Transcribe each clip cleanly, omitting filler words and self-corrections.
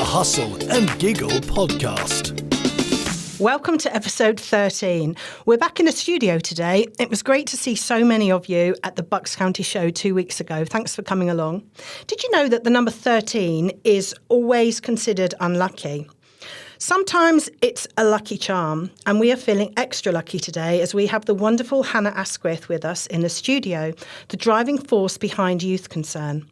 the Hustle and Giggle podcast. Welcome to episode 13. We're back in the studio today. It was great to see so many of you at the Bucks County show 2 weeks ago. Thanks for coming along. Did you know that the number 13 is always considered unlucky? Sometimes it's a lucky charm, and we are feeling extra lucky today as we have the wonderful Hannah Asquith with us in the studio, the driving force behind Youth Concern.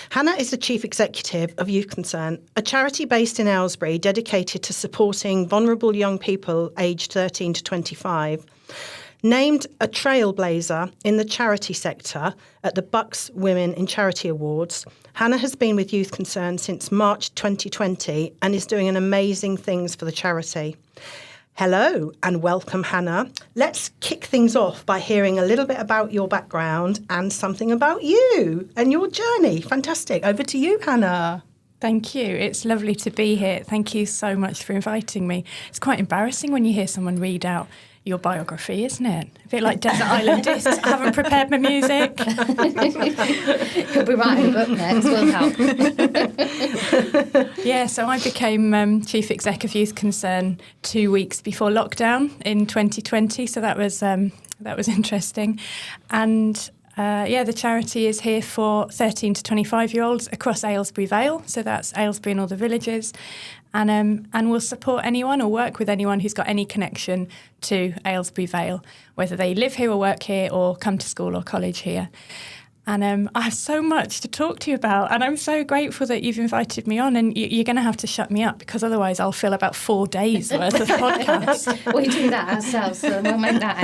Hannah is the Chief Executive of Youth Concern, a charity based in Aylesbury dedicated to supporting vulnerable young people aged 13 to 25. Named a trailblazer in the charity sector at the Bucks Women in Charity Awards, Hannah has been with Youth Concern since March 2020 and is doing amazing things for the charity. Hello and welcome, Hannah. Let's kick things off by hearing a little bit about your background and something about you and your journey. Fantastic. Over to you, Hannah. Thank you. It's lovely to be here. Thank you so much for inviting me. It's quite embarrassing when you hear someone read out your biography, isn't it? A bit like Desert Island Discs. I haven't prepared my music. He'll be writing a book next, will help. Yeah, so I became Chief Exec of Youth Concern 2 weeks before lockdown in 2020, so that was interesting. And the charity is here for 13 to 25-year-olds across Aylesbury Vale, so that's Aylesbury and all the villages. And we'll support anyone or work with anyone who's got any connection to Aylesbury Vale, whether they live here or work here or come to school or college here. And I have so much to talk to you about, and I'm so grateful that you've invited me on, and you're going to have to shut me up because otherwise I'll fill about 4 days worth of podcasts. We do that ourselves, so we'll make that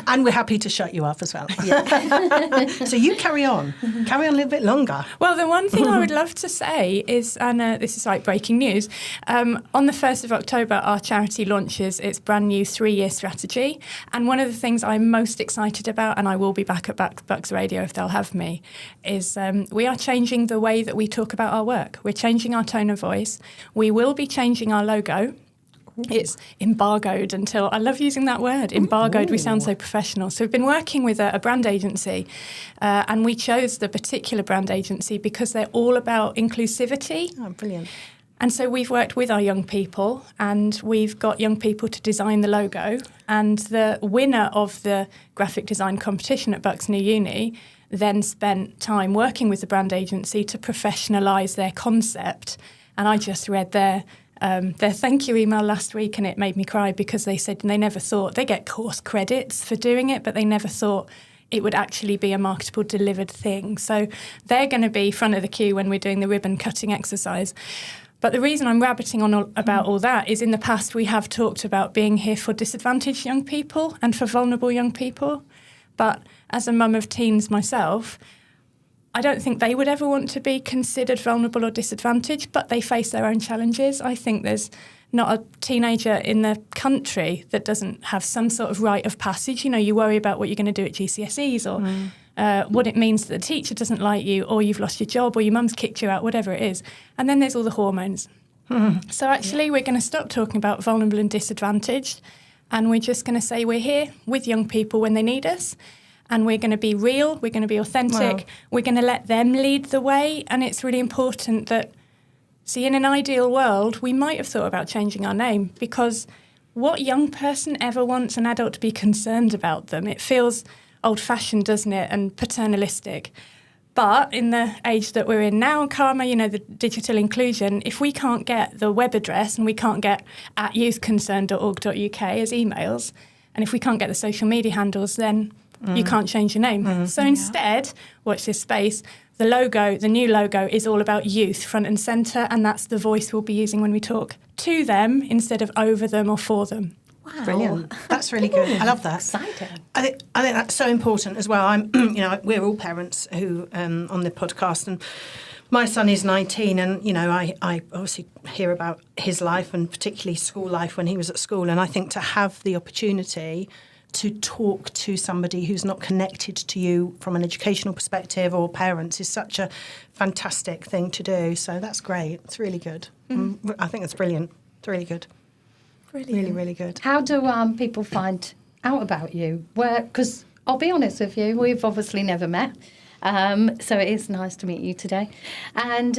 8. And we're happy to shut you up as well. Yeah. So you carry on a little bit longer. Well, the one thing I would love to say is, and this is like breaking news, on the 1st of October, our charity launches its brand new 3-year strategy. And one of the things I'm most excited about, and I will be back at Bucks Radio if they'll have me, is we are changing the way that we talk about our work. We're changing our tone of voice. We will be changing our logo. It's embargoed until, I love using that word, embargoed. We sound so professional. So we've been working with a brand agency and we chose the particular brand agency because they're all about inclusivity. Oh, brilliant. And so we've worked with our young people and we've got young people to design the logo. And the winner of the graphic design competition at Bucks New Uni then spent time working with the brand agency to professionalise their concept. And I just read their thank you email last week and it made me cry because they said they never thought, they get course credits for doing it, but they never thought it would actually be a marketable delivered thing. So they're going to be front of the queue when we're doing the ribbon cutting exercise. But the reason I'm rabbiting on about all that is in the past we have talked about being here for disadvantaged young people and for vulnerable young people. But as a mum of teens myself, I don't think they would ever want to be considered vulnerable or disadvantaged, but they face their own challenges. I think there's not a teenager in the country that doesn't have some sort of rite of passage. You know, you worry about what you're going to do at GCSEs or what it means that the teacher doesn't like you or you've lost your job or your mum's kicked you out, whatever it is. And then there's all the hormones. So actually we're going to stop talking about vulnerable and disadvantaged and we're just going to say we're here with young people when they need us and we're going to be real, we're going to be authentic, we're going to let them lead the way. And it's really important that, see, in an ideal world, we might have thought about changing our name because what young person ever wants an adult to be concerned about them? It feels old-fashioned, doesn't it, and paternalistic. But in the age that we're in now, Karma, you know, the digital inclusion, if we can't get the web address and we can't get at youthconcern.org.uk as emails, and if we can't get the social media handles, then you can't change your name. So instead, watch this space, the logo, the new logo is all about youth front and centre, and that's the voice we'll be using when we talk to them instead of over them or for them. Wow. Brilliant. That's really good. I love that. Exciting. I think that's so important as well. We're all parents who on the podcast, and my son is 19, and I obviously hear about his life and particularly school life when he was at school, and I think to have the opportunity to talk to somebody who's not connected to you from an educational perspective or parents is such a fantastic thing to do. So that's great. It's really good. I think it's brilliant. It's really good. Brilliant. Really, really good. How do people find out about you? Because I'll be honest with you, we've obviously never met. So it is nice to meet you today. And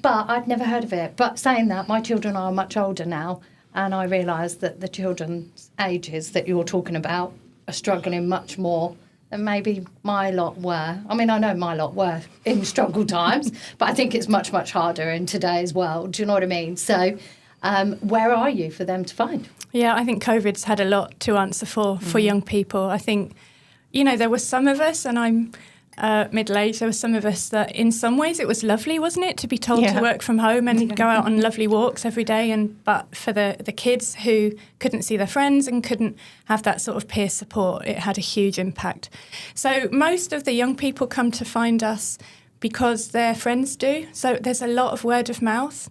but I'd never heard of it. But saying that, my children are much older now, and I realise that the children's ages that you're talking about are struggling much more than maybe my lot were. I mean, I know my lot were in struggle times, but I think it's much, much harder in today's world. Do you know what I mean? So where are you for them to find? Yeah, I think COVID's had a lot to answer for young people. I think, there were some of us, and I'm middle-aged, there were some of us that in some ways it was lovely, wasn't it, to be told to work from home and go out on lovely walks every day. But for the kids who couldn't see their friends and couldn't have that sort of peer support, it had a huge impact. So most of the young people come to find us because their friends do. So there's a lot of word of mouth,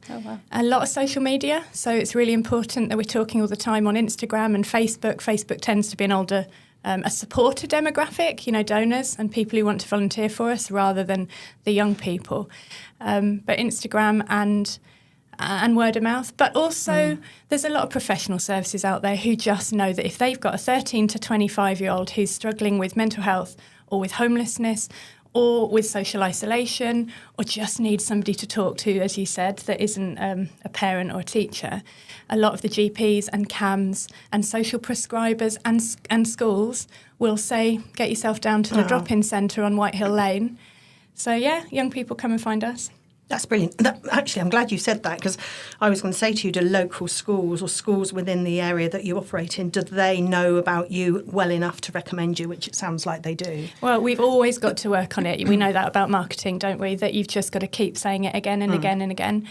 a lot of social media. So it's really important that we're talking all the time on Instagram and Facebook. Facebook tends to be an older, a supporter demographic, donors and people who want to volunteer for us rather than the young people. But Instagram and word of mouth. But also there's a lot of professional services out there who just know that if they've got a 13 to 25-year-old who's struggling with mental health or with homelessness or with social isolation, or just needs somebody to talk to, as you said, that isn't a parent or a teacher. A lot of the GPs and CAMs and social prescribers and schools will say, get yourself down to the drop-in centre on White Hill Lane. So, young people come and find us. That's brilliant. Actually, I'm glad you said that, because I was going to say to you, do local schools or schools within the area that you operate in, do they know about you well enough to recommend you, which it sounds like they do? Well, we've always got to work on it. We know that about marketing, don't we, that you've just got to keep saying it again and again and again.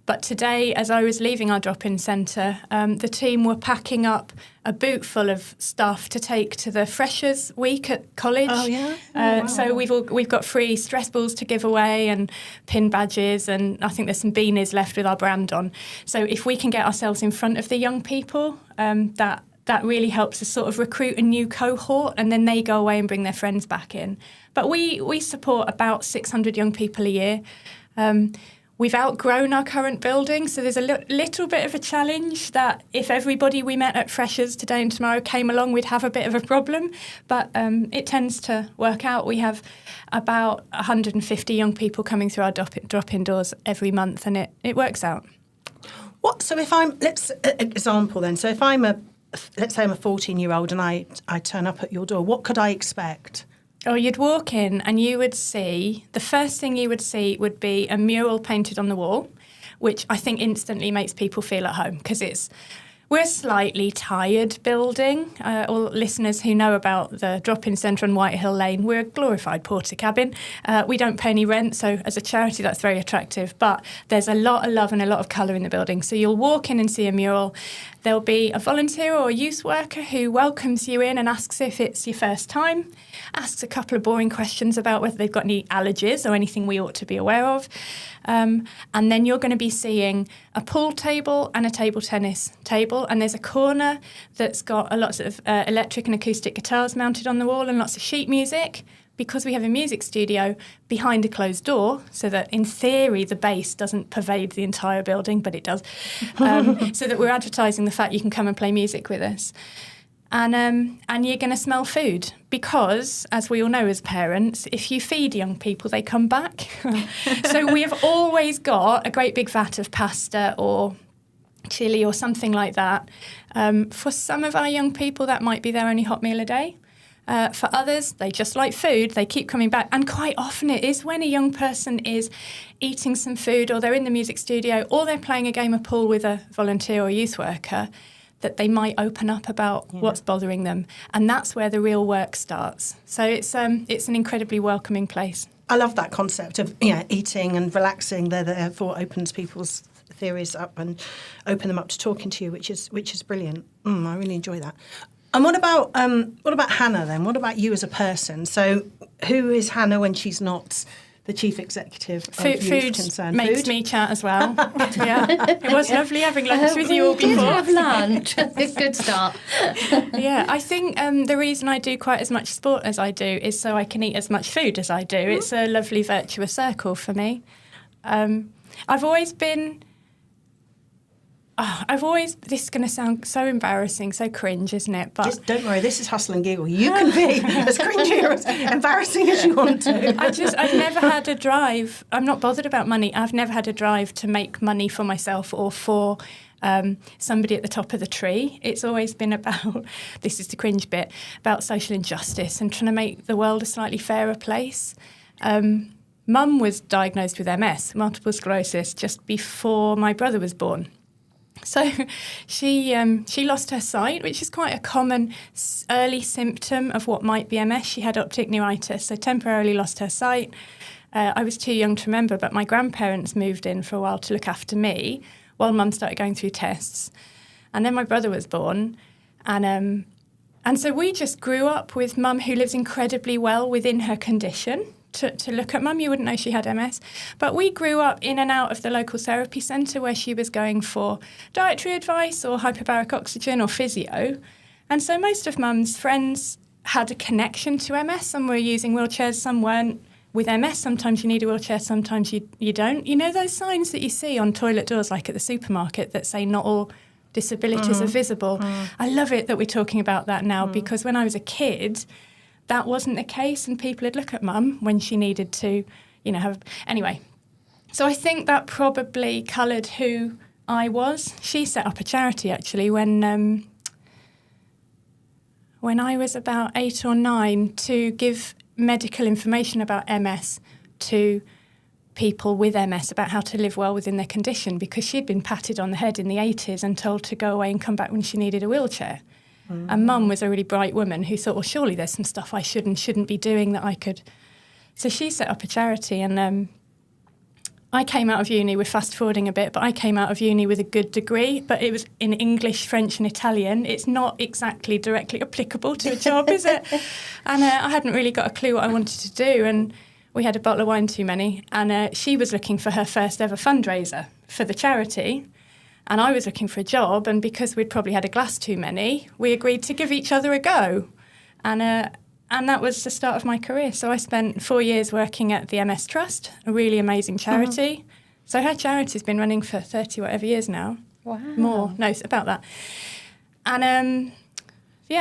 But today, as I was leaving our drop-in centre, the team were packing up a boot full of stuff to take to the Freshers Week at college. Oh, yeah? Wow. So we've got free stress balls to give away and pin badges, and I think there's some beanies left with our brand on. So if we can get ourselves in front of the young people, that really helps us sort of recruit a new cohort, and then they go away and bring their friends back in. But we support about 600 young people a year. We've outgrown our current building, so there's a little bit of a challenge that if everybody we met at Freshers today and tomorrow came along, we'd have a bit of a problem. But it tends to work out. We have about 150 young people coming through our drop-in doors every month, and it works out. What? So if let's example then. So if let's say I'm a 14-year-old and I turn up at your door, what could I expect? Oh, you'd walk in and you would see, the first thing you would see would be a mural painted on the wall, which I think instantly makes people feel at home, because we're a slightly tired building. All listeners who know about the drop-in centre on White Hill Lane, we're a glorified porter cabin. We don't pay any rent, so as a charity that's very attractive. But there's a lot of love and a lot of colour in the building. So you'll walk in and see a mural. There'll be a volunteer or a youth worker who welcomes you in and asks if it's your first time, asks a couple of boring questions about whether they've got any allergies or anything we ought to be aware of. And then you're going to be seeing a pool table and a table tennis table. And there's a corner that's got a lot of electric and acoustic guitars mounted on the wall and lots of sheet music, because we have a music studio behind a closed door, so that in theory the bass doesn't pervade the entire building, but it does. So that we're advertising the fact you can come and play music with us. And you're going to smell food, because, as we all know as parents, if you feed young people, they come back. So we have always got a great big vat of pasta or chili or something like that. For some of our young people, that might be their only hot meal a day. For others, they just like food. They keep coming back. And quite often it is when a young person is eating some food, or they're in the music studio, or they're playing a game of pool with a volunteer or youth worker, that they might open up about what's bothering them. And that's where the real work starts. So it's an incredibly welcoming place. I love that concept of eating and relaxing. Therefore opens people's theories up and open them up to talking to you, which is brilliant. I really enjoy that. And what about Hannah then? What about you as a person? So who is Hannah when she's not the chief executive of Youth Concern? Makes me chat as well. Yeah, it was lovely having lunch with you all before. We did have lunch. It's a good start. Yeah, I think the reason I do quite as much sport as I do is so I can eat as much food as I do. It's a lovely virtuous circle for me. I've always been This is going to sound so embarrassing, so cringe, isn't it? But just don't worry, this is Hustle and Giggle. You can be as cringy or as embarrassing as you want to. I've never had a drive. I'm not bothered about money. I've never had a drive to make money for myself or for somebody at the top of the tree. It's always been about, this is the cringe bit, about social injustice and trying to make the world a slightly fairer place. Mum was diagnosed with MS, multiple sclerosis, just before my brother was born. So she lost her sight, which is quite a common early symptom of what might be MS. She had optic neuritis, so temporarily lost her sight. I was too young to remember, but my grandparents moved in for a while to look after me while Mum started going through tests. And then my brother was born. And so we just grew up with Mum, who lives incredibly well within her condition. To look at Mum, you wouldn't know she had MS. But we grew up in and out of the local therapy centre where she was going for dietary advice or hyperbaric oxygen or physio. And so most of Mum's friends had a connection to MS. Some were using wheelchairs, some weren't. With MS, sometimes you need a wheelchair, sometimes you don't. You know those signs that you see on toilet doors, like at the supermarket, that say not all disabilities are visible? I love it that we're talking about that now, because when I was a kid, that wasn't the case, and people would look at Mum when she needed to, have... Anyway, so I think that probably coloured who I was. She set up a charity, actually, when I was about 8 or 9, to give medical information about MS to people with MS, about how to live well within their condition, because she'd been patted on the head in the 80s and told to go away and come back when she needed a wheelchair. And Mum was a really bright woman who thought, well, surely there's some stuff I should and shouldn't be doing that I could. So she set up a charity, and I came out of uni, we're fast forwarding a bit, but I came out of uni with a good degree, but it was in English, French and Italian. It's not exactly directly applicable to a job, is it? And I hadn't really got a clue what I wanted to do, and we had a bottle of wine too many, and she was looking for her first ever fundraiser for the charity. And I was looking for a job, and because we'd probably had a glass too many, we agreed to give each other a go. And that was the start of my career. So I spent 4 years working at the MS Trust, a really amazing charity. So her charity's been running for 30 whatever years now. Wow. More, no, about that. And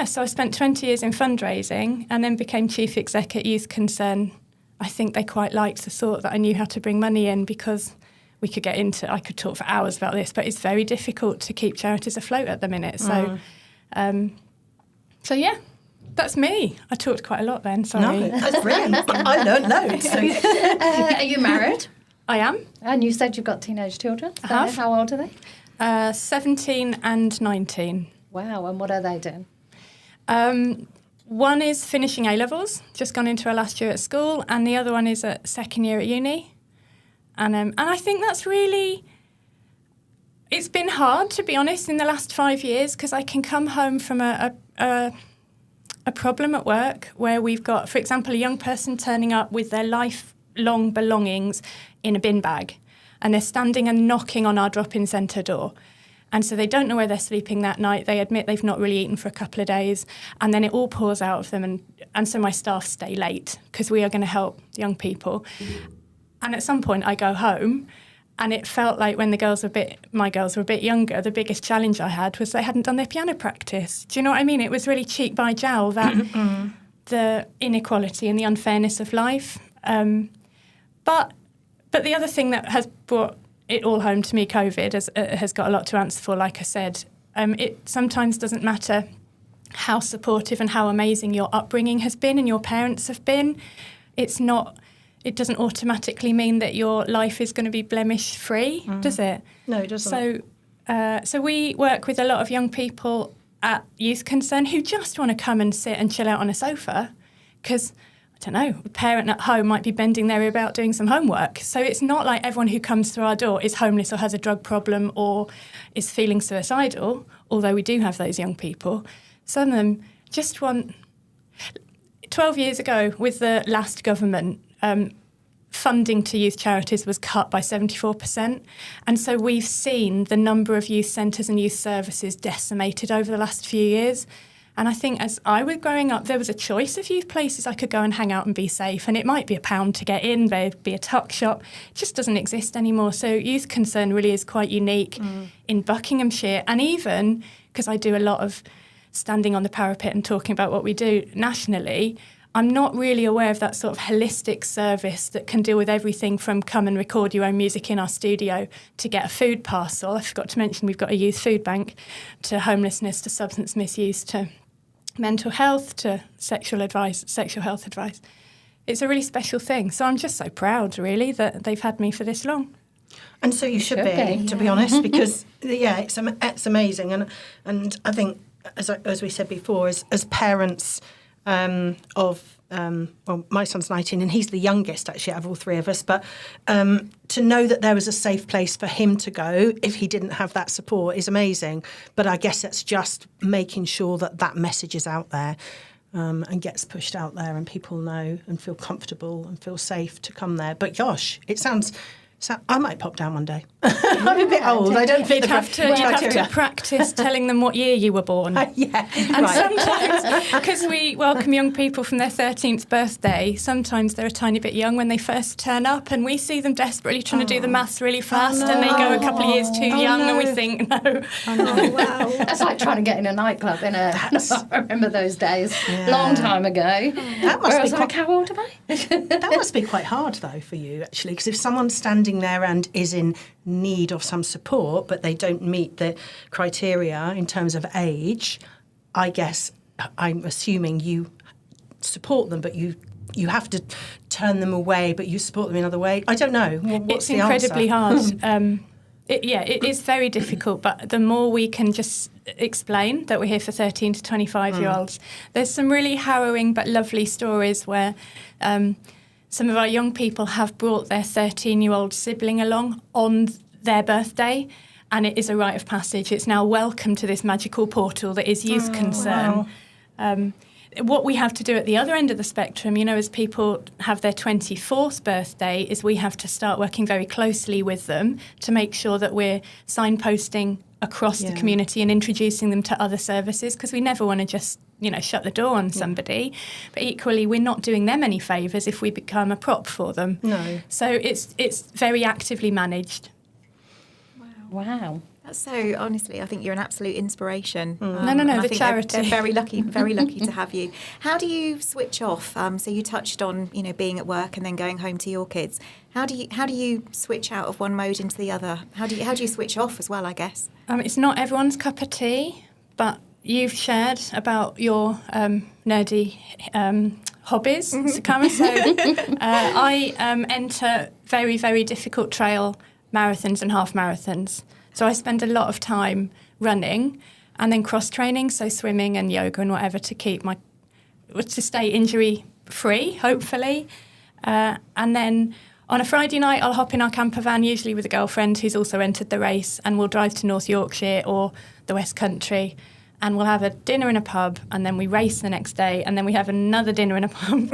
so I spent 20 years in fundraising and then became chief exec at Youth Concern. I think they quite liked the thought that I knew how to bring money in, because I could talk for hours about this, but it's very difficult to keep charities afloat at the minute. So, yeah, that's me. I talked quite a lot then, sorry. No, that's brilliant. I learned loads. So. Are you married? I am. And you said you've got teenage children. So I have. How old are they? 17 and 19. Wow, and what are they doing? One is finishing A-levels, just gone into her last year at school, and the other one is at second year at uni. And I think that's really... It's been hard, to be honest, in the last 5 years, because I can come home from a problem at work where we've got, for example, a young person turning up with their lifelong belongings in a bin bag, and they're standing and knocking on our drop-in centre door. And so they don't know where they're sleeping that night. They admit they've not really eaten for a couple of days, and then it all pours out of them. And so my staff stay late because we are going to help young people. And at some point I go home, and it felt like when my girls were a bit younger, the biggest challenge I had was they hadn't done their piano practice. Do you know what I mean? It was really cheek by jowl, that the inequality and the unfairness of life. But the other thing that has brought it all home to me, COVID, has got a lot to answer for, like I said. It sometimes doesn't matter how supportive and how amazing your upbringing has been and your parents have been. It doesn't automatically mean that your life is going to be blemish-free, does it? No, it doesn't. So we work with a lot of young people at Youth Concern who just want to come and sit and chill out on a sofa because, I don't know, a parent at home might be bending their ear about doing some homework. So it's not like everyone who comes through our door is homeless or has a drug problem or is feeling suicidal, although we do have those young people. Some of them just want... 12 years ago, with the last government, funding to youth charities was cut by 74%. And so we've seen the number of youth centres and youth services decimated over the last few years. And I think as I was growing up, there was a choice of youth places I could go and hang out and be safe. And it might be £1 to get in, there'd be a tuck shop. It just doesn't exist anymore. So Youth Concern really is quite unique in Buckinghamshire. And even, because I do a lot of standing on the parapet and talking about what we do nationally, I'm not really aware of that sort of holistic service that can deal with everything from come and record your own music in our studio to get a food parcel. I forgot to mention we've got a youth food bank, to homelessness, to substance misuse, to mental health, to sexual health advice. It's a really special thing. So I'm just so proud, really, that they've had me for this long. And so you should be, to be honest, because, it's amazing. And I think, as we said before, as parents of my son's 19 and he's the youngest actually out of all three of us, but to know that there was a safe place for him to go if he didn't have that support is amazing. But I guess it's just making sure that message is out there and gets pushed out there and people know and feel comfortable and feel safe to come there. But gosh, it sounds... So I might pop down one day. I'm a bit old. I don't fit the criteria. You'd have to practice telling them what year you were born. And sometimes, because we welcome young people from their 13th birthday, sometimes they're a tiny bit young when they first turn up, and we see them desperately trying to do the maths really fast, and they go a couple of years too young, and we think, no. Oh, wow. That's like trying to get in a nightclub, innit? I remember those days, long time ago. That must be like, how old am I? That must be quite hard, though, for you, actually, because if someone's standing there and is in need of some support, but they don't meet the criteria in terms of age, I guess I'm assuming you support them, but you have to turn them away, but you support them in other ways. I don't know. What's the answer? It's incredibly hard. It is very difficult, but the more we can just explain that we're here for 13 to 25-year-olds, there's some really harrowing but lovely stories where some of our young people have brought their 13-year-old sibling along on their birthday, and it is a rite of passage. It's now welcome to this magical portal that is Youth Concern. Wow. What we have to do at the other end of the spectrum, as people have their 24th birthday, is we have to start working very closely with them to make sure that we're signposting across the community and introducing them to other services, because we never want to just, shut the door on somebody. But equally, we're not doing them any favours if we become a prop for them. No. So it's very actively managed. Wow. That's so, honestly, I think you're an absolute inspiration. No, the charity. They're very lucky to have you. How do you switch off? So you touched on, being at work and then going home to your kids. How do you switch out of one mode into the other? How do you switch off as well, I guess? It's not everyone's cup of tea, but you've shared about your nerdy hobbies, Sakama. So I enter very, very difficult trail marathons and half marathons. So I spend a lot of time running and then cross-training, so swimming and yoga and whatever to stay injury-free, hopefully. And then on a Friday night, I'll hop in our camper van, usually with a girlfriend who's also entered the race, and we'll drive to North Yorkshire or the West Country, and we'll have a dinner in a pub, and then we race the next day, and then we have another dinner in a pub,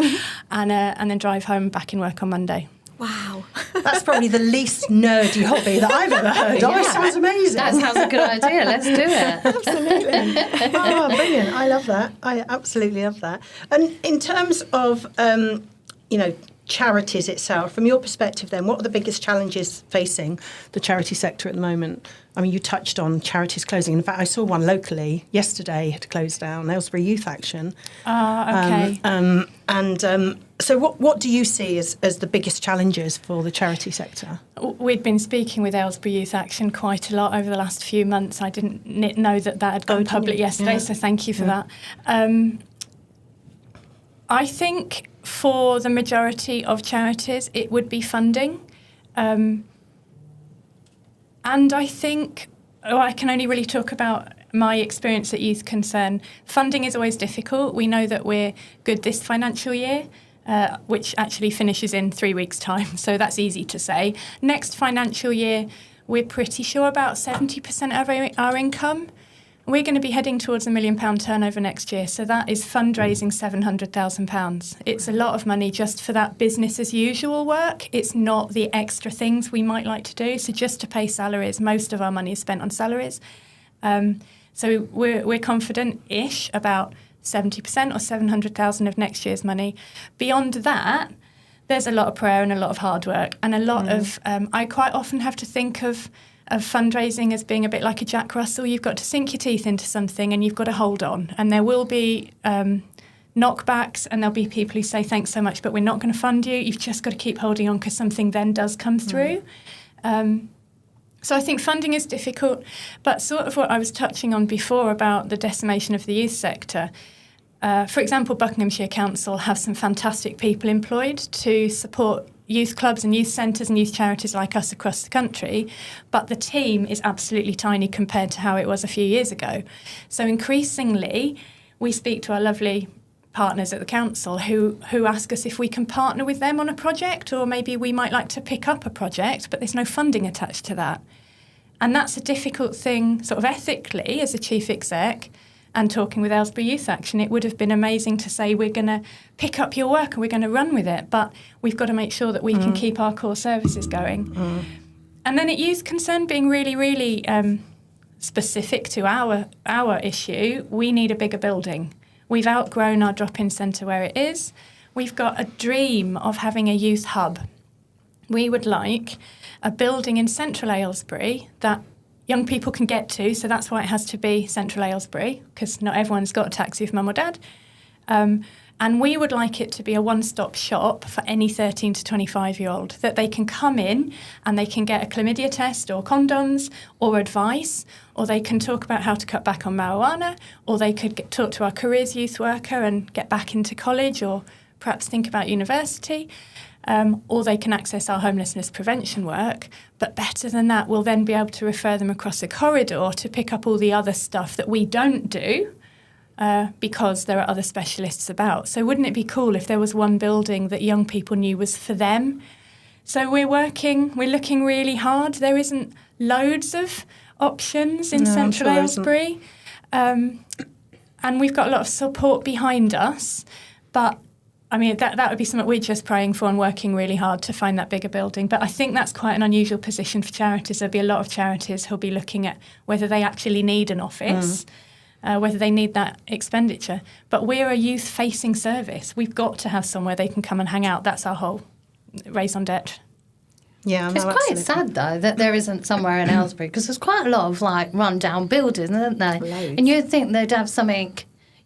and then drive home back in work on Monday. Wow. That's probably the least nerdy hobby that I've ever heard of. It sounds amazing. That sounds a good idea. Let's do it. Absolutely. Oh, brilliant. I love that. I absolutely love that. And in terms of, charities itself, from your perspective then, what are the biggest challenges facing the charity sector at the moment? I mean, you touched on charities closing. In fact, I saw one locally yesterday had closed down, Aylesbury Youth Action. Okay. So what do you see as the biggest challenges for the charity sector? We've been speaking with Aylesbury Youth Action quite a lot over the last few months. I didn't know that had gone public yesterday, so thank you for that. I think for the majority of charities, it would be funding. And I think, I can only really talk about my experience at Youth Concern. Funding is always difficult. We know that we're good this financial year, which actually finishes in 3 weeks' time, so that's easy to say. Next financial year, we're pretty sure about 70% of our income. We're going to be heading towards £1 million turnover next year, so that is fundraising £700,000. It's a lot of money just for that business as usual work. It's not the extra things we might like to do. So just to pay salaries, most of our money is spent on salaries. So we're confident-ish about 70% or 700,000 of next year's money. Beyond that, there's a lot of prayer and a lot of hard work and a lot of, I quite often have to think of fundraising as being a bit like a Jack Russell. You've got to sink your teeth into something and you've got to hold on. And there will be knockbacks and there'll be people who say, thanks so much, but we're not going to fund you. You've just got to keep holding on because something then does come through. So I think funding is difficult, but sort of what I was touching on before about the decimation of the youth sector. For example, Buckinghamshire Council have some fantastic people employed to support youth clubs and youth centres and youth charities like us across the country, but the team is absolutely tiny compared to how it was a few years ago. So increasingly, we speak to our lovely partners at the council who ask us if we can partner with them on a project, or maybe we might like to pick up a project, but there's no funding attached to that. And that's a difficult thing, sort of ethically, as a chief exec, and talking with Aylesbury Youth Action, it would have been amazing to say we're going to pick up your work and we're going to run with it, but we've got to make sure that we can keep our core services going. And then at Youth Concern, being really, really specific to our issue, we need a bigger building. We've outgrown our drop-in centre where it is. We've got a dream of having a youth hub. We would like a building in central Aylesbury that young people can get to, so that's why it has to be central Aylesbury, because not everyone's got a taxi with mum or dad. And we would like it to be a one-stop shop for any 13 to 25-year-old, that they can come in and they can get a chlamydia test or condoms or advice, or they can talk about how to cut back on marijuana, or they could talk to our careers youth worker and get back into college, or perhaps think about university. Or they can access our homelessness prevention work. But better than that, we'll then be able to refer them across a corridor to pick up all the other stuff that we don't do because there are other specialists about. So wouldn't it be cool if there was one building that young people knew was for them? So we're looking really hard. There isn't loads of options in central Aylesbury. And we've got a lot of support behind us, but I mean, that would be something we're just praying for and working really hard to find that bigger building. But I think that's quite an unusual position for charities. There'll be a lot of charities who'll be looking at whether they actually need an office, whether they need that expenditure. But we're a youth-facing service. We've got to have somewhere they can come and hang out. That's our whole raison d'etre. Yeah, it's quite sad though that there isn't somewhere in Aylesbury, because there's quite a lot of like run-down buildings, isn't there? Loads. And you'd think they'd have something.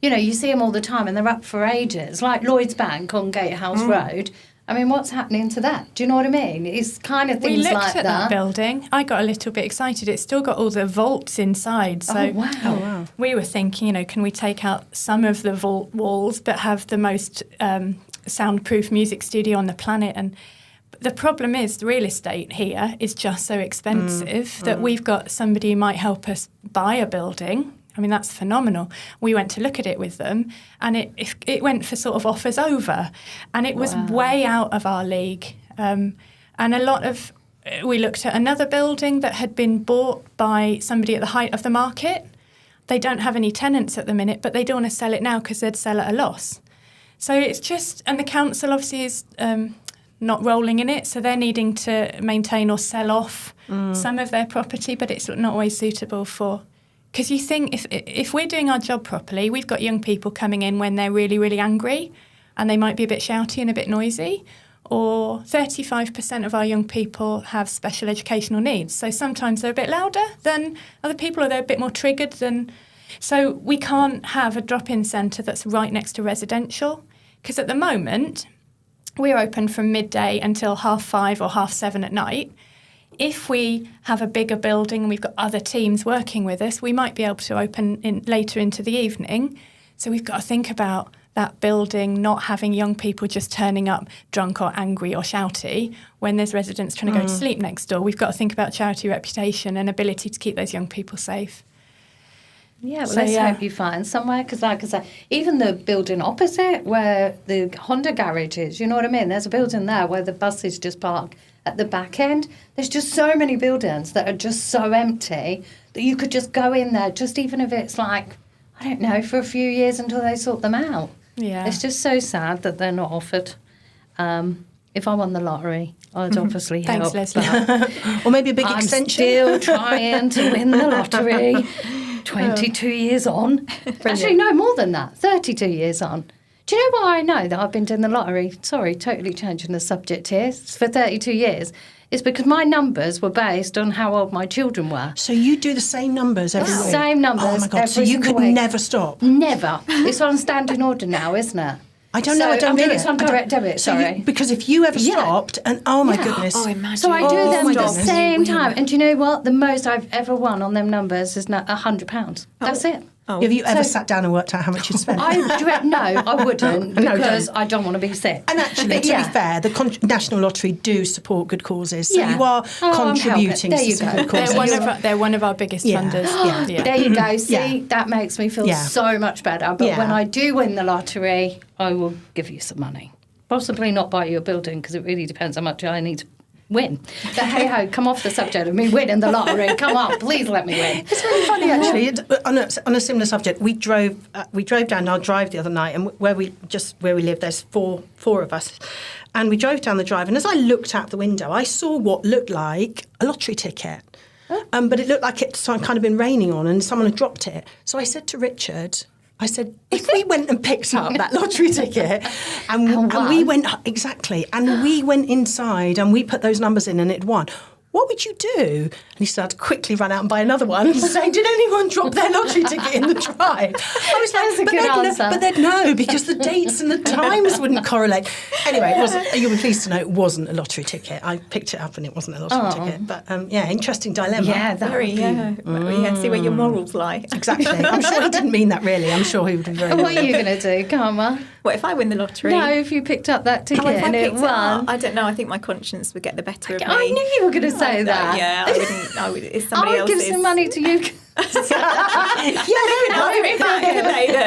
You know, you see them all the time and they're up for ages, like Lloyd's Bank on Gatehouse Road. I mean, what's happening to that? Do you know what I mean? It's kind of things like that. We looked at that building. I got a little bit excited. It's still got all the vaults inside. So wow. We were thinking, can we take out some of the vault walls but have the most soundproof music studio on the planet? And the problem is the real estate here is just so expensive that we've got somebody who might help us buy a building. I mean, that's phenomenal. We went to look at it with them, and it went for sort of offers over, and it was way out of our league. And we looked at another building that had been bought by somebody at the height of the market. They don't have any tenants at the minute, but they don't want to sell it now because they'd sell at a loss. So it's just, and the council obviously is not rolling in it, so they're needing to maintain or sell off some of their property, but it's not always suitable for. Because you think if we're doing our job properly, we've got young people coming in when they're really, really angry and they might be a bit shouty and a bit noisy, or 35% of our young people have special educational needs. So sometimes they're a bit louder than other people, or they're a bit more triggered than. So we can't have a drop-in centre that's right next to residential, because at the moment we're open from midday until 5:30 or 7:30 at night. If we have a bigger building and we've got other teams working with us, we might be able to open later into the evening. So we've got to think about that building not having young people just turning up drunk or angry or shouty when there's residents trying to go to sleep next door. We've got to think about charity reputation and ability to keep those young people safe. Yeah, well, let's hope you find somewhere, because like I say, even the building opposite where the Honda garage is, you know what I mean? There's a building there where the buses just park at the back end. There's just so many buildings that are just so empty that you could just go in there, just even if it's like, I don't know, for a few years until they sort them out. Yeah. It's just so sad that they're not offered. If I won the lottery, I'd obviously help. Thanks, Leslie. Or maybe a big extension. I'm still trying to win the lottery. 22 years on. Actually, no, more than that, 32 years on. Do you know why I know that I've been doing the lottery? Sorry, totally changing the subject here. For 32 years. It's because my numbers were based on how old my children were. So you do the same numbers every week? Same numbers. Oh my God, so you could never stop? Never. It's on standing order now, isn't it? I don't know. I don't do it. It's on direct debit, sorry. Because if you ever stopped, and oh my goodness. Oh, imagine. So I do them at the goodness. same time. And do you know what? The most I've ever won on them numbers is now £100. That's it. Oh. Have you ever sat down and worked out how much you'd spent? No, I wouldn't, because I don't want to be sick. And actually, to be fair, the National Lottery do support good causes. So Yeah. you are contributing There to you some go. good causes. They're one of our biggest Yeah. funders. Yeah. There you go. See, Yeah. that makes me feel Yeah. so much better. But Yeah. when I do win the lottery, I will give you some money. Possibly not buy you a building, because it really depends how much I need to win. But hey ho, come off the subject of me winning the lottery. Come on, please let me win. It's really funny, actually. On a similar subject, we drove down our drive the other night, and where we live, there's four of us, and we drove down the drive. And as I looked out the window, I saw what looked like a lottery ticket, but it looked like it's kind of been raining on, and someone had dropped it. So I said to Richard, I said, if we went and picked up that lottery ticket and we went, exactly, and we went inside and we put those numbers in and it won, what would you do? And he started to quickly run out and buy another one, saying, did anyone drop their lottery ticket in the drive? I was That's a good answer. but they'd know, because the dates and the times wouldn't correlate. Anyway, you'll be pleased to know it wasn't a lottery ticket. I picked it up and it wasn't a lottery ticket. But interesting dilemma. Yeah, that Very, yeah, see where your morals lie. Exactly. I'm sure he didn't mean that really. I'm sure he would be very... What are you going to do, Karma? What if I win the lottery? No, if you picked up that ticket If I and it picked it up, won. I don't know. I think my conscience would get the better of me. I knew you were going to say that. Yeah, I wouldn't. I would. If somebody I would else give some money to you.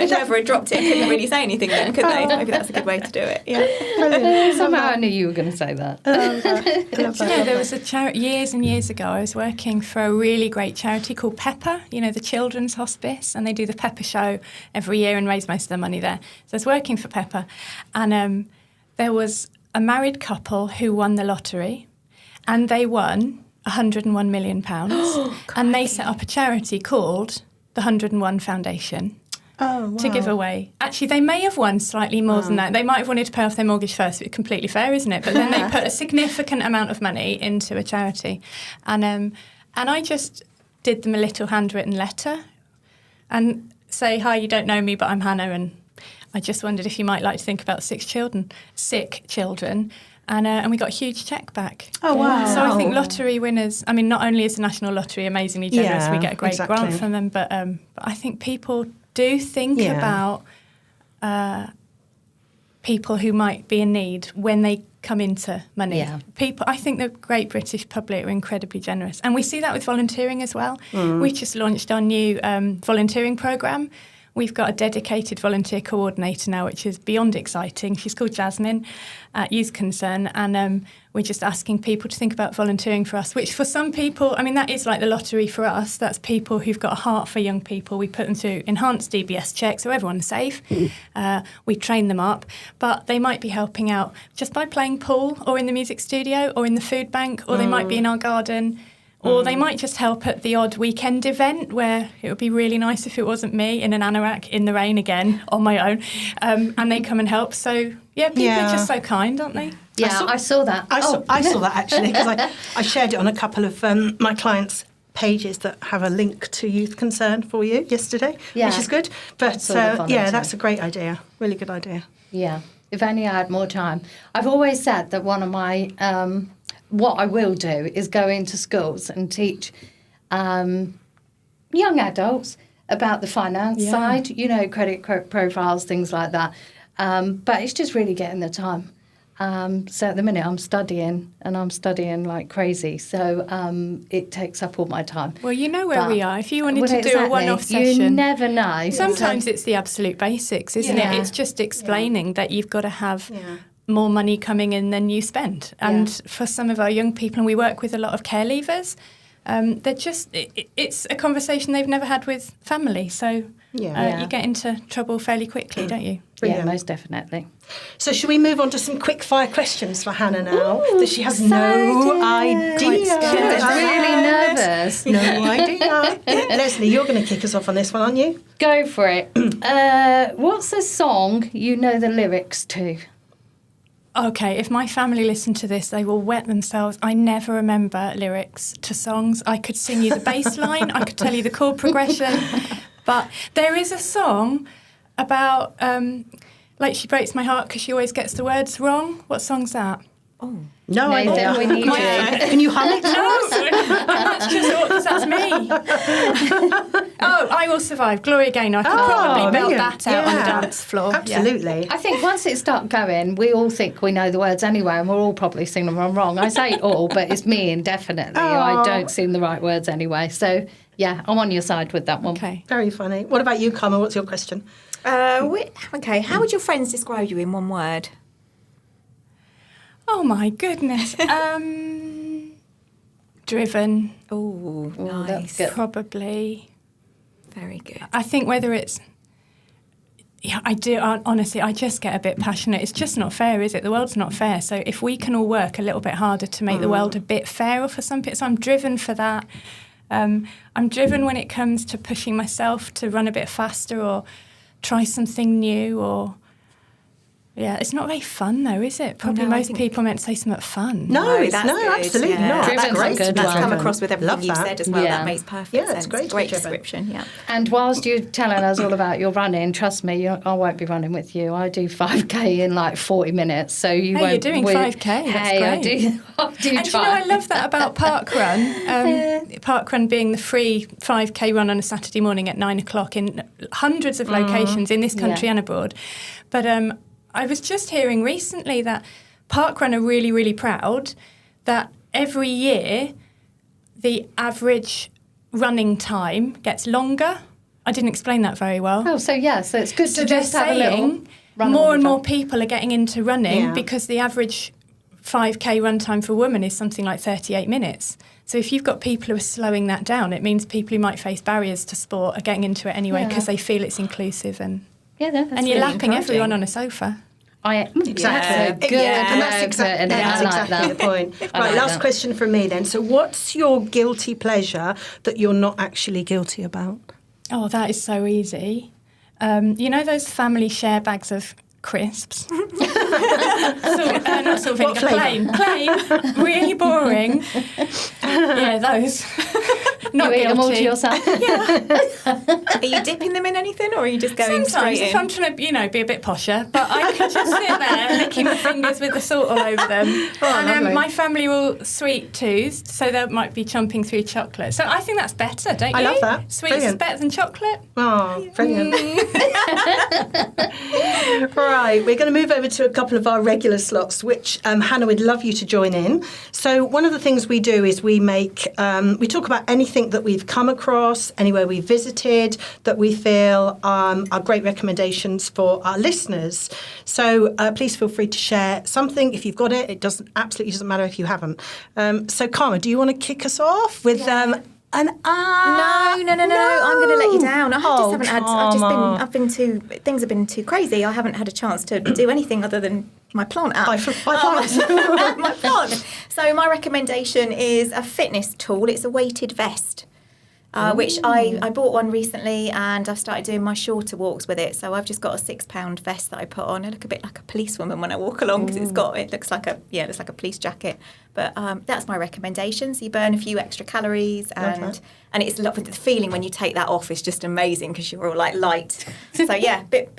Whoever had dropped it couldn't really say anything then, could they? Maybe that's a good way to do it. Yeah. Somehow I knew you were going to say that. Yeah, there was a charity years and years ago. I was working for a really great charity called Pepper, the Children's Hospice, and they do the Pepper Show every year and raise most of their money there. So I was working for Pepper, and there was a married couple who won the lottery, and they won £101 million, and they set up a charity called the 101 Foundation. Oh, wow. To give away. Actually, they may have won slightly more than that. They might have wanted to pay off their mortgage first. It's completely fair, isn't it? But then they put a significant amount of money into a charity. And I just did them a little handwritten letter and say, hi, you don't know me, but I'm Hannah, and I just wondered if you might like to think about sick children. And we got a huge cheque back. Oh, wow. So I think lottery winners, not only is the National Lottery amazingly generous, we get a great grant from them, but I think people do think about people who might be in need when they come into money. Yeah. I think the great British public are incredibly generous. And we see that with volunteering as well. We just launched our new volunteering programme. We've got a dedicated volunteer coordinator now, which is beyond exciting. She's called Jasmine at Youth Concern, and we're just asking people to think about volunteering for us, which for some people, that is like the lottery for us. That's people who've got a heart for young people. We put them through enhanced DBS checks so everyone's safe. We train them up, but they might be helping out just by playing pool or in the music studio or in the food bank, or they might be in our garden. Or they might just help at the odd weekend event where it would be really nice if it wasn't me in an anorak in the rain again on my own, and they come and help. So, people are just so kind, aren't they? Yeah, I saw that. I saw that actually, because I shared it on a couple of my clients' pages that have a link to Youth Concern for you yesterday, which is good. But that's a great idea. Really good idea. Yeah, if only I had more time. I've always said that one of my... what I will do is go into schools and teach young adults about the finance side, credit profiles, things like that. But it's just really getting the time. So at the minute I'm studying, and I'm studying like crazy. So it takes up all my time. Well, you know where we are. If you wanted to do a one-off session. You never know. Sometimes it's the absolute basics, isn't it? It's just explaining that you've got to have... more money coming in than you spend. And for some of our young people, and we work with a lot of care leavers, it's a conversation they've never had with family. So you get into trouble fairly quickly, don't you? Brilliant. Yeah, most definitely. So should we move on to some quick fire questions for Hannah now? That she has no idea. She was really nervous. listeners. No idea. Leslie, you're going to kick us off on this one, aren't you? Go for it. What's a song you know the lyrics to? Okay, if my family listen to this, they will wet themselves. I never remember lyrics to songs. I could sing you the bass line, I could tell you the chord progression, but there is a song about, like, she breaks my heart because she always gets the words wrong. What song's that? Oh. No idea. We need you. Can you hum it? That's just because that's me. Oh, I Will Survive, Gloria Gaynor. I could probably belt brilliant. that out on the Yeah. dance floor. Yeah. Absolutely. I think once it starts going, we all think we know the words anyway, and we're all probably singing them wrong. I say all, but it's me indefinitely. I don't sing the right words anyway. So, yeah, I'm on your side with that one. Okay. Very funny. What about you, Carmen? What's your question? Okay, how would your friends describe you in one word? Oh my goodness. Driven, Oh, that's nice. good. probably. Very good. I think whether it's, yeah, I do, honestly, I just get a bit passionate. It's just not fair, is it? The world's not fair. So if we can all work a little bit harder to make the world a bit fairer for some people, so I'm driven for that. I'm driven when it comes to pushing myself to run a bit faster or try something new or... Yeah, it's not very fun though, is it? Probably no, I most think- people are meant to say something fun. No, it's that's no, good, absolutely yeah. not. Driven's That's a great. good That's one. come across with everything Love you've that. said as well. Yeah. That makes perfect Yeah, sense. it's great to be Great driven. description, yeah. And whilst you're telling us all about your running, trust me, I won't be running with you. I do 5K in like 40 minutes, so you Hey, won't... you're doing 5K, that's Hey, I great. do And do you know, try. I love that about Parkrun. Parkrun being the free 5K run on a Saturday morning at 9 o'clock in hundreds of locations in this country Yeah. and abroad. But I was just hearing recently that Parkrun are really, really proud that every year the average running time gets longer. I didn't explain that very well. Oh, so it's good So to they're just have a little saying run more on and the more track. people are getting into running Yeah. because the average 5K run time for a woman is something like 38 minutes. So if you've got people who are slowing that down, it means people who might face barriers to sport are getting into it anyway Yeah. because they feel it's inclusive and Yeah, that's you're really lapping encouraging. everyone on a sofa. Exactly. That's a good And that's way of exactly, putting it. that's I like exactly that. the point. I Right, like last that. question from me then. So what's your guilty pleasure that you're not actually guilty about? Oh, that is so easy. You know those family share bags of crisps? Not sort of What flavour? plain, really boring. Yeah, those. Not You eat them all to guilty. yourself? Are you dipping them in anything, or are you just going Sometimes, straight if in? I'm trying to, be a bit posher, but I can just sit there licking my fingers with the salt all over them. And lovely. my family are all sweet-toothed, so they might be chomping through chocolate. So I think that's better, don't you? I love that. Sweets is Brilliant. better than chocolate. Oh, brilliant. Right, we're going to move over to a couple of our regular slots, which Hannah would love you to join in. So one of the things we do is we we talk about anything that we've come across, anywhere we've visited, that we feel are great recommendations for our listeners. So please feel free to share something. If you've got it, it absolutely doesn't matter if you haven't. So Karma, do you want to kick us off with No. I'm going to let you down. I just haven't had. I've been too. Things have been too crazy. I haven't had a chance to do anything other than my plant app. By plants. My plant. So my recommendation is a fitness tool. It's a weighted vest. Which I bought one recently, and I've started doing my shorter walks with it. So I've just got a £6 vest that I put on. I look a bit like a policewoman when I walk along because it looks like a police jacket. But that's my recommendation. So you burn a few extra calories, and it's lovely. The feeling when you take that off is just amazing because you're all like light. So yeah, bit.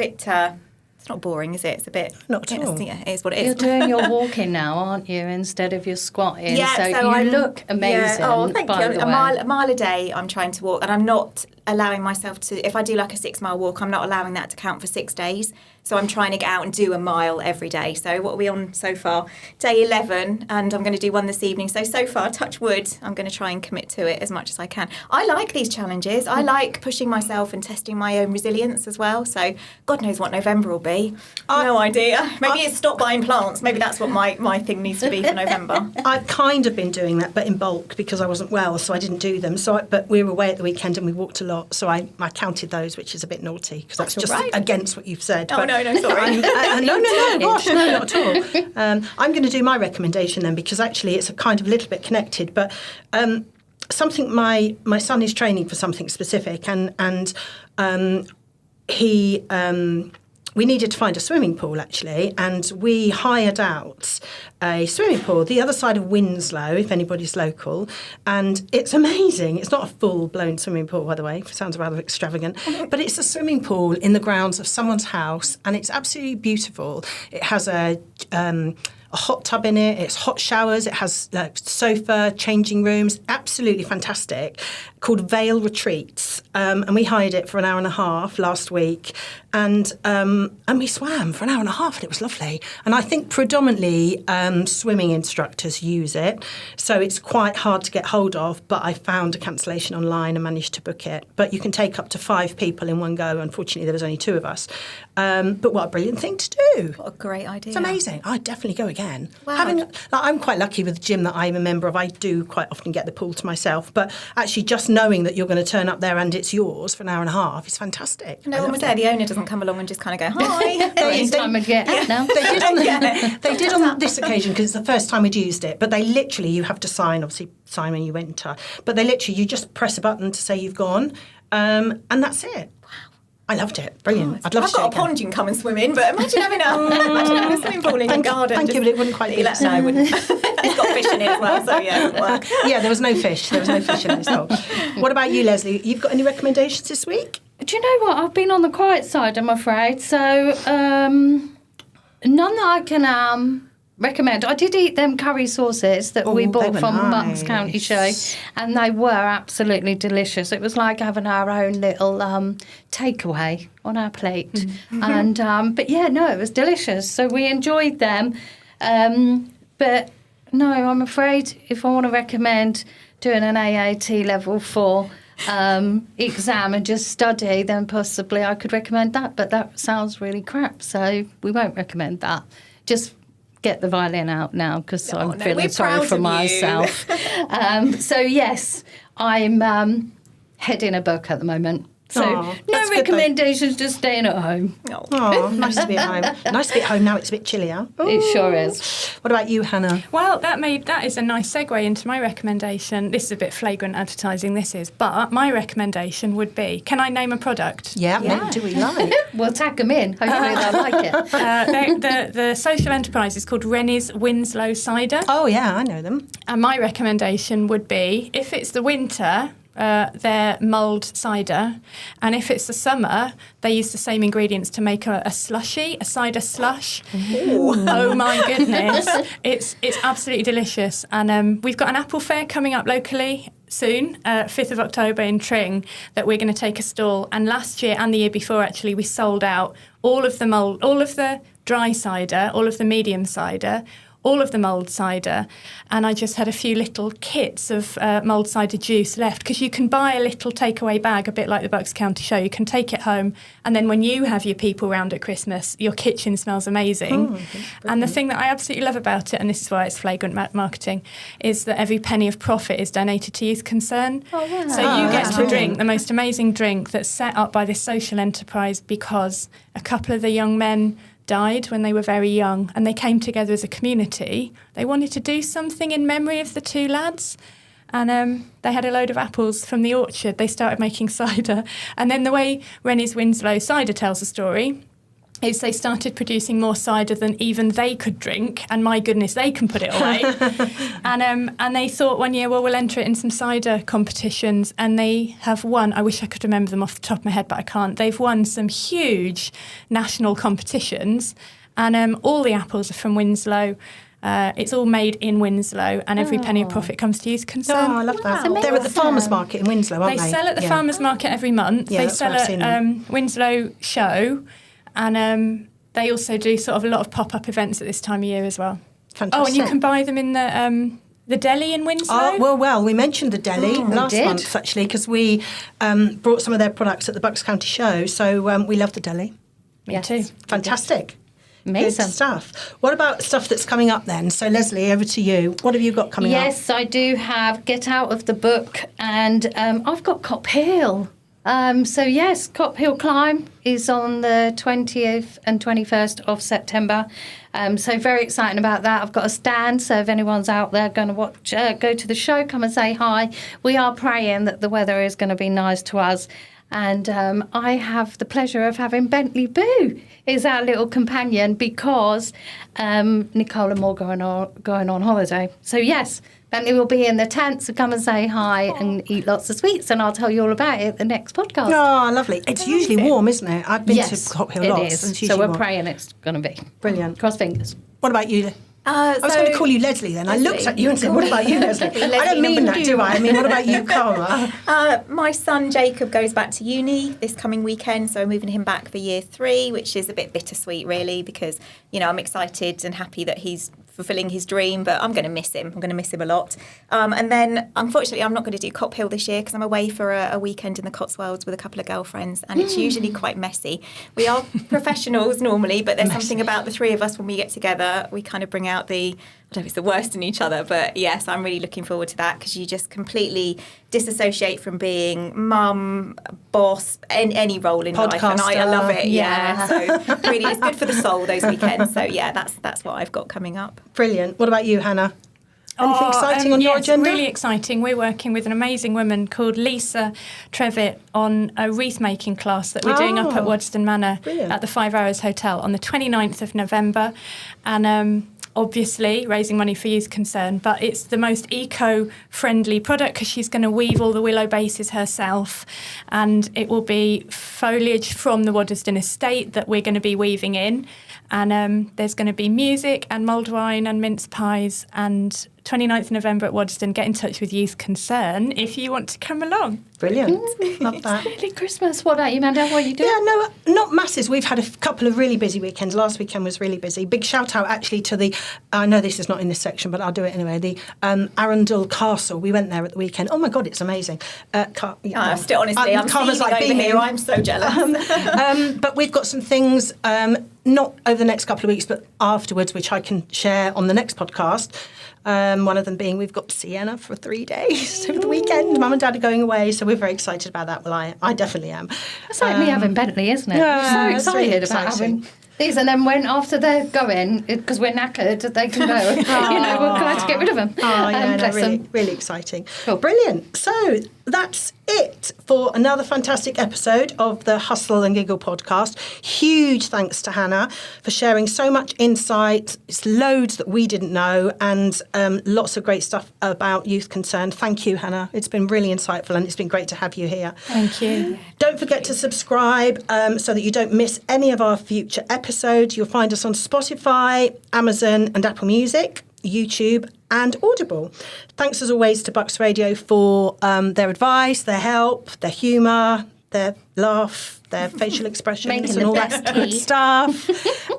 It's not boring, is it? It's a bit. Not at all. Yeah, it is what it is. You're doing your walking now, aren't you, instead of your squatting? Yeah, so I you look amazing. Yeah. Oh, thank by you. the A way. mile a day I'm trying to walk, and I'm not allowing myself to, if I do like a 6 mile walk, I'm not allowing that to count for 6 days. So I'm trying to get out and do a mile every day. So what are we on so far? Day 11, and I'm going to do one this evening. So far, touch wood, I'm going to try and commit to it as much as I can. I like these challenges. I like pushing myself and testing my own resilience as well. So God knows what November will be. No idea. Maybe it's stop buying plants. Maybe that's what my thing needs to be for November. I've kind of been doing that, but in bulk because I wasn't well, so I didn't do them. But we were away at the weekend and we walked a lot, so I counted those, which is a bit naughty because that's just right. against what you've said. Oh, no, sorry. No, gosh, no, not at all. I'm going to do my recommendation then because actually it's a kind of little bit connected, but something my son is training for something specific, and he. We needed to find a swimming pool, actually, and we hired out a swimming pool the other side of Winslow, if anybody's local, and it's amazing. It's not a full-blown swimming pool, by the way. It sounds rather extravagant, but it's a swimming pool in the grounds of someone's house, and it's absolutely beautiful. It has a hot tub in it, it's hot showers, it has sofa, changing rooms, absolutely fantastic, called Vale Retreats. And we hired it for an hour and a half last week, and we swam for an hour and a half, and it was lovely. And I think predominantly swimming instructors use it, so it's quite hard to get hold of, but I found a cancellation online and managed to book it. But you can take up to 5 people in one go. Unfortunately, there was only 2 of us. But what a brilliant thing to do. What a great idea. It's amazing. I'd definitely go again. Wow. I'm quite lucky with the gym that I'm a member of. I do quite often get the pool to myself, but actually just knowing that you're going to turn up there and it's yours for an hour and a half is fantastic. No one was there. The owner doesn't come along and just kind of go, hi. They did on this occasion because it's the first time we'd used it, but they literally, you have to sign, obviously sign when you enter, but they literally, you just press a button to say you've gone, and that's it. I loved it. Brilliant. I'd love to I've got a pond you can come and swim in, but imagine having a swimming pool in your garden. Thank you, but it wouldn't quite be. No, it wouldn't. It's got fish in it as well, so yeah, it wouldn't work. Yeah, there was no fish. There was no fish in this hole. What about you, Leslie? You've got any recommendations this week? Do you know what? I've been on the quiet side, I'm afraid. So none that I can recommend. I did eat them curry sauces that we bought from nice. Bucks County Show, and they were absolutely delicious. It was like having our own little takeaway on our plate. Mm-hmm. And but yeah, no, it was delicious. So we enjoyed them. But no, I'm afraid if I want to recommend doing an AAT level 4 exam and just study, then possibly I could recommend that. But that sounds really crap, so we won't recommend that. Just get the violin out now because I'm feeling sorry for myself. So yes, I'm heading a book at the moment. So no recommendations, just staying at home. Oh, nice to be at home. Nice to be at home now. It's a bit chillier. It sure is. What about you, Hannah? Well, that is a nice segue into my recommendation. This is a bit flagrant advertising, this is, but my recommendation would be, can I name a product? Yeah. What do we like? We'll tag them in. Hopefully they'll like it. The social enterprise is called Rennie's Winslow Cider. Oh, yeah, I know them. And my recommendation would be, if it's the winter, their mulled cider, and if it's the summer, they use the same ingredients to make a slushy, a cider slush. Ooh. Oh my goodness, it's absolutely delicious. And we've got an apple fair coming up locally soon, 5th of October in Tring, that we're going to take a stall. And last year and the year before, actually, we sold out all of the dry cider, all of the medium cider, all of the mulled cider, and I just had a few little kits of mulled cider juice left, because you can buy a little takeaway bag, a bit like the Bucks County Show. You can take it home, and then when you have your people round at Christmas, your kitchen smells amazing. And the thing that I absolutely love about it, and this is why it's flagrant marketing, is that every penny of profit is donated to Youth Concern. So you get to drink the most amazing drink that's set up by this social enterprise because a couple of the young men died when they were very young, and they came together as a community. They wanted to do something in memory of the 2 lads, and they had a load of apples from the orchard. They started making cider, and then the way Rennie's Winslow Cider tells the story is they started producing more cider than even they could drink, and my goodness, they can put it away. And they thought one year, well, we'll enter it in some cider competitions, and they have won. I wish I could remember them off the top of my head, but I can't. They've won some huge national competitions, and all the apples are from Winslow. It's all made in Winslow, and every penny of profit comes to Youth Concern. Oh, I love that. They're at the farmers market in Winslow, aren't they? They sell at the farmers market every month. Yeah, they sell at Winslow Show. And they also do sort of a lot of pop-up events at this time of year as well. Fantastic. Oh, and you can buy them in the deli in Winslow. Oh, well, we mentioned the deli last month, actually, because we brought some of their products at the Bucks County Show. So we love the deli. Me too. Fantastic. Amazing. Good stuff. What about stuff that's coming up then? So, Leslie, over to you. What have you got coming up? Yes, I do have Get Out of the Book, and I've got Cop Hill. So yes, Cop Hill Climb is on the 20th and 21st of September. So very exciting about that. I've got a stand, so if anyone's out there going to watch, go to the show, come and say hi. We are praying that the weather is going to be nice to us. And I have the pleasure of having Bentley Boo is our little companion because Nicole and more going on holiday. So yes, Bentley will be in the tent, so come and say hi and eat lots of sweets, and I'll tell you all about it at the next podcast. Oh, lovely. It's usually warm, isn't it? I've been to Cop Hill lots. It is. And it's So usually we're warm. praying it's going to be. Brilliant. Cross fingers. What about you? I was going to call you Leslie then. I looked at you and said, what about you, Leslie? I don't mean that, do I? I mean, what about you, Karma? My son Jacob goes back to uni this coming weekend, so I'm moving him back for year 3, which is a bit bittersweet, really, because, you know, I'm excited and happy that he's fulfilling his dream, but I'm going to miss him. I'm going to miss him a lot. And then, unfortunately, I'm not going to do Cop Hill this year because I'm away for a weekend in the Cotswolds with a couple of girlfriends, and it's usually quite messy. We are professionals normally, but there's something about the three of us when we get together. We kind of bring out I don't know if it's the worst in each other, but yes, I'm really looking forward to that because you just completely disassociate from being mum, boss, any role in life, and I love it. Yeah. So really, it's good for the soul those weekends. So yeah, that's what I've got coming up. Brilliant. What about you, Hannah? Anything exciting on your agenda? Really exciting. We're working with an amazing woman called Lisa Trevitt on a wreath making class that we're doing up at Waddesdon Manor at the 5 Hours Hotel on the 29th of November, and obviously raising money for Youth Concern, but it's the most eco-friendly product because she's going to weave all the willow bases herself, and it will be foliage from the Waddesdon estate that we're going to be weaving in, and there's going to be music and mulled wine and mince pies, and 29th November at Waddesdon. Get in touch with Youth Concern if you want to come along. Brilliant. Love that. It's nearly Christmas. What about you, Amanda? What are you doing? Yeah, no, not masses. We've had a couple of really busy weekends. Last weekend was really busy. Big shout out actually to the, I know this is not in this section, but I'll do it anyway, the Arundel Castle. We went there at the weekend. Oh my God, it's amazing. Honestly, I'm Karma's like over beaming. here. I'm so jealous. But we've got some things, not over the next couple of weeks, but afterwards, which I can share on the next podcast. One of them being we've got Sienna for 3 days over the weekend. Mum and Dad are going away, so we're very excited about that. Well, I definitely am. It's like me having Bentley, isn't it? Yeah, I'm it's so really excited about exciting. having these, and then when after they're going, because we're knackered, they can go. We're glad to get rid of them. Oh, yeah, Bless really, them. really exciting. Cool. Brilliant. So that's it for another fantastic episode of the Hustle and Giggle podcast. Huge thanks to Hannah for sharing so much insight. It's loads that we didn't know, and lots of great stuff about Youth Concern. Thank you, Hannah. It's been really insightful, and it's been great to have you here. Thank you. Don't forget to subscribe so that you don't miss any of our future episodes. You'll find us on Spotify, Amazon and Apple Music, YouTube and Audible. Thanks as always to Bucks Radio for their advice, their help, their humour, their laugh, their facial expressions Making and the all best that good tea. stuff.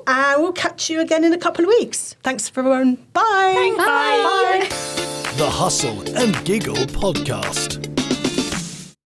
And we'll catch you again in a couple of weeks. Thanks everyone. Bye. Thanks. Bye. Bye. The Hustle and Giggle podcast.